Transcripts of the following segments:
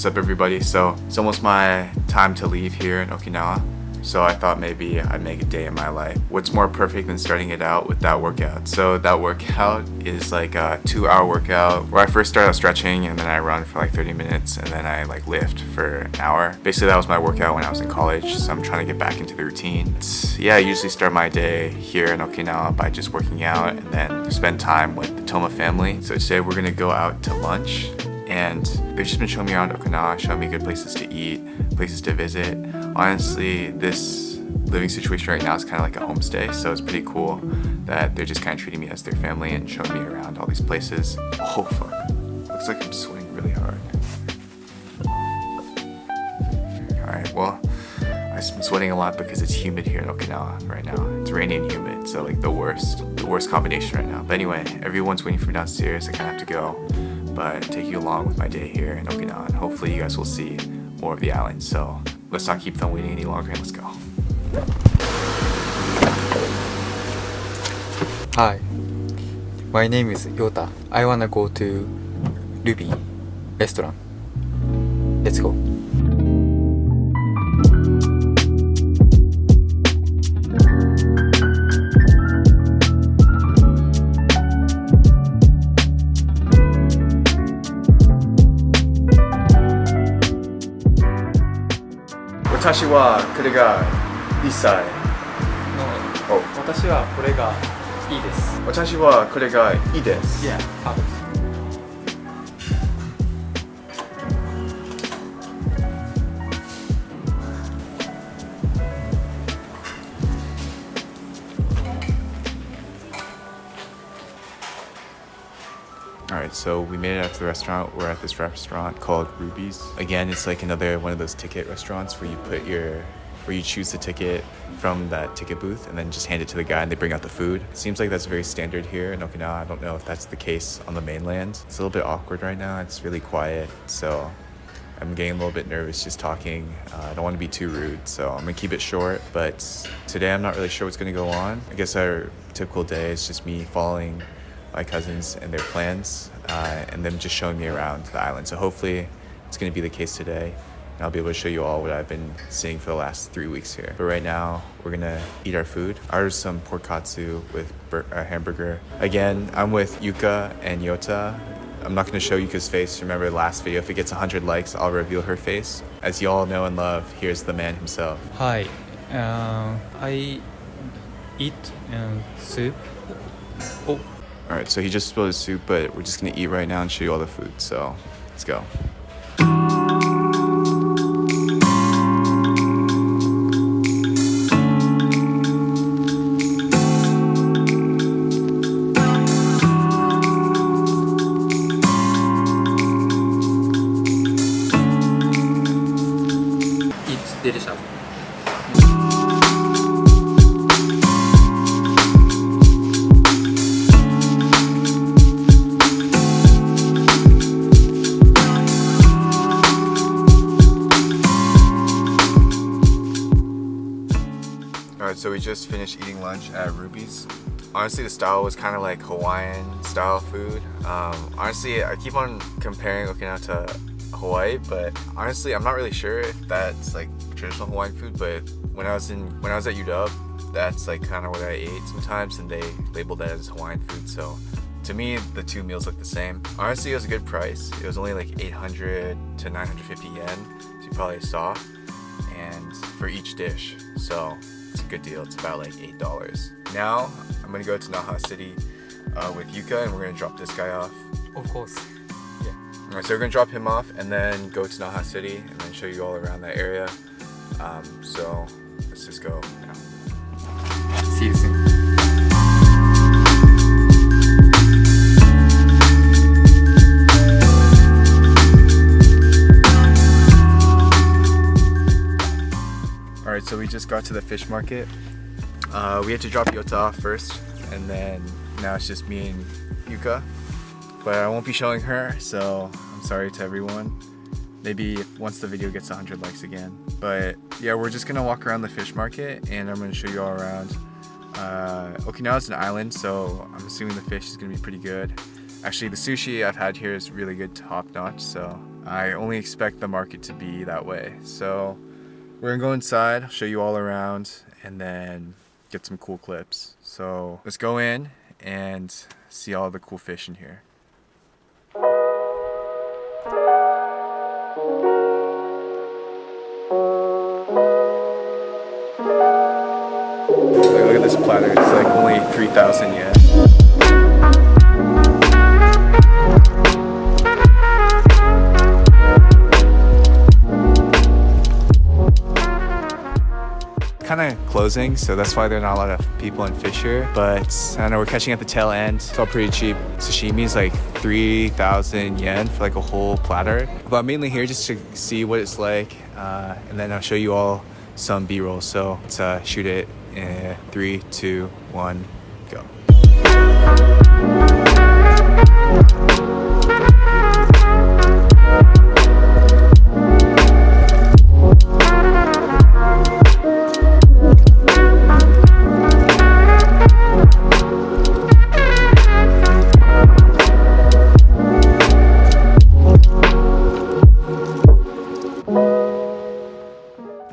What's up everybody? So it's almost my time to leave here in Okinawa. So I thought maybe I'd make a day in my life. What's more perfect than starting it out with that workout? So that workout is like a 2-hour workout where I first start out stretching and then I run for like 30 minutes and then I like lift for an hour. Basically that was my workout when I was in college, so I'm trying to get back into the routine. I usually start my day here in Okinawa by just working out and then spend time with the Toma family. So today we're gonna go out to lunch. And they've just been showing me around Okinawa, showing me good places to eat, places to visit. Honestly, this living situation right now is kind of like a homestay, so it's pretty cool that they're just kind of treating me as their family and showing me around all these places. Oh fuck, looks like I'm sweating really hard. Alright, well, I've been sweating a lot because it's humid here in Okinawa right now. It's rainy and humid, so like the worst combination right now. But anyway, everyone's waiting for me downstairs, I kind of have to go. But take you along with my day here in Okinawa, and hopefully you guys will see more of the island. So let's not keep them waiting any longer and let's go. Hi, my name is Yota. I wanna go to Ruby restaurant. Let's go. Watashi wa kore ga isai. No, 私はこれがいいです。Watashi wa kore ga ii desu. Yeah, perfect. Alright, so we made it out to the restaurant. We're at this restaurant called Ruby's. Again, it's like another one of those ticket restaurants where you choose the ticket from that ticket booth and then just hand it to the guy and they bring out the food. It seems like that's very standard here in Okinawa. I don't know if that's the case on the mainland. It's a little bit awkward right now. It's really quiet, so I'm getting a little bit nervous just talking. I don't want to be too rude, so I'm gonna keep it short. But today I'm not really sure what's gonna go on. I guess our typical day is just me following my cousins and their plans and them just showing me around the island. So hopefully it's going to be the case today and I'll be able to show you all what I've been seeing for the last 3 weeks here. But right now we're going to eat our food. I ordered some pork katsu with a hamburger. Again, I'm with Yuka and Yota. I'm not going to show Yuka's face. Remember the last video, if it gets 100 likes, I'll reveal her face. As you all know and love, here's the man himself. Hi, I eat soup. Oh. Alright, so he just spilled his soup, but we're just gonna eat right now and show you all the food, so let's go. It's delicious. Alright, so we just finished eating lunch at Ruby's. Honestly, the style was kind of like Hawaiian style food. Honestly, I keep on comparing Okinawa to Hawaii, but honestly, I'm not really sure if that's like traditional Hawaiian food. But when I was at UW, that's like kind of what I ate sometimes, and they labeled that as Hawaiian food. So to me, the two meals look the same. Honestly, it was a good price. It was only like 800 to 950 yen, as you probably saw, and for each dish. So it's a good deal. It's about like $8. Now I'm gonna go to Naha City with Yuka, and we're gonna drop this guy off. Of course. Yeah. Alright, so we're gonna drop him off and then go to Naha City and then show you all around that area. So let's just go now. See you soon. Alright, so we just got to the fish market. We had to drop Yota off first, and then now it's just me and Yuka. But I won't be showing her, so I'm sorry to everyone. Maybe once the video gets 100 likes again. But yeah, we're just gonna walk around the fish market and I'm gonna show you all around. Okinawa's an island, so I'm assuming the fish is gonna be pretty good. Actually, the sushi I've had here is really good, top notch, so I only expect the market to be that way. So we're gonna go inside, show you all around, and then get some cool clips. So let's go in and see all the cool fish in here. Look at this platter, it's like only 3,000 yen. Kind of closing, so that's why there are not a lot of people in fish here. But I don't know, we're catching at the tail end. It's all pretty cheap. Sashimi is like 3,000 yen for like a whole platter. But I'm mainly here just to see what it's like, and then I'll show you all some B-roll. So let's shoot it in 3, 2, 1, go.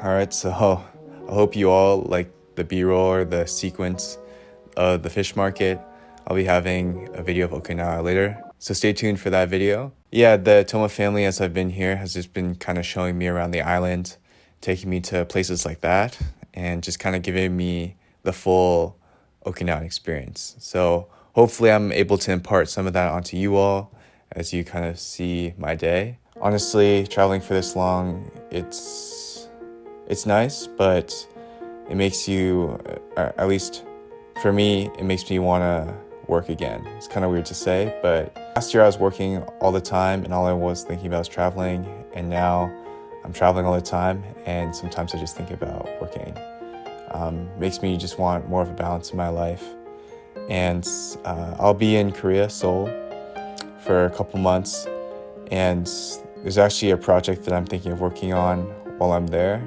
Alright, so I hope you all like the B-roll or the sequence of the fish market. I'll be having a video of Okinawa later, so stay tuned for that video. Yeah, the Toma family, as I've been here, has just been kind of showing me around the island, taking me to places like that, and just kind of giving me the full Okinawan experience. So hopefully I'm able to impart some of that onto you all as you kind of see my day. Honestly, traveling for this long, it's nice, but it makes you, at least for me, it makes me want to work again. It's kind of weird to say, but last year I was working all the time and all I was thinking about was traveling, and now I'm traveling all the time and sometimes I just think about working. Makes me just want more of a balance in my life. And I'll be in Korea, Seoul, for a couple months, and there's actually a project that I'm thinking of working on while I'm there.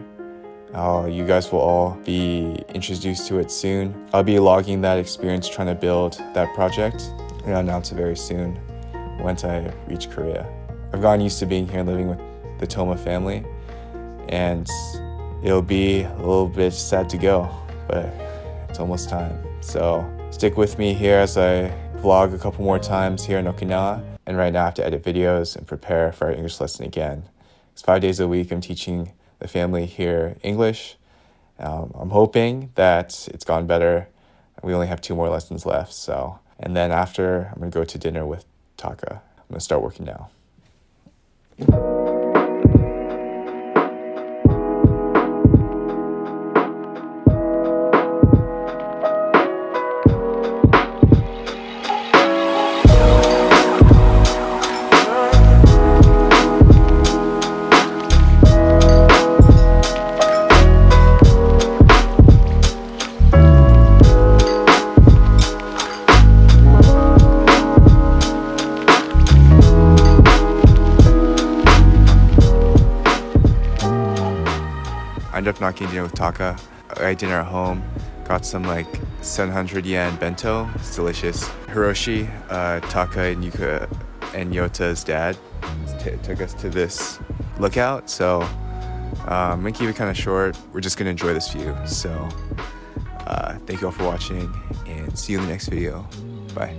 You guys will all be introduced to it soon. I'll be logging that experience trying to build that project, and I'll announce it very soon once I reach Korea. I've gotten used to being here and living with the Toma family, and it'll be a little bit sad to go, but it's almost time. So stick with me here as I vlog a couple more times here in Okinawa, and right now I have to edit videos and prepare for our English lesson again. It's 5 days a week I'm teaching the family here English. I'm hoping that it's gone better. We only have 2 more lessons left, so. And then after, I'm gonna go to dinner with Taka. I'm gonna start working now. I ended up not getting dinner with Taka. I had dinner at home, got some like 700 yen bento. It's delicious. Hiroshi, Taka and Yuka and Yota's dad took us to this lookout. So I'm gonna keep it kind of short. We're just gonna enjoy this view. So thank you all for watching and see you in the next video. Bye.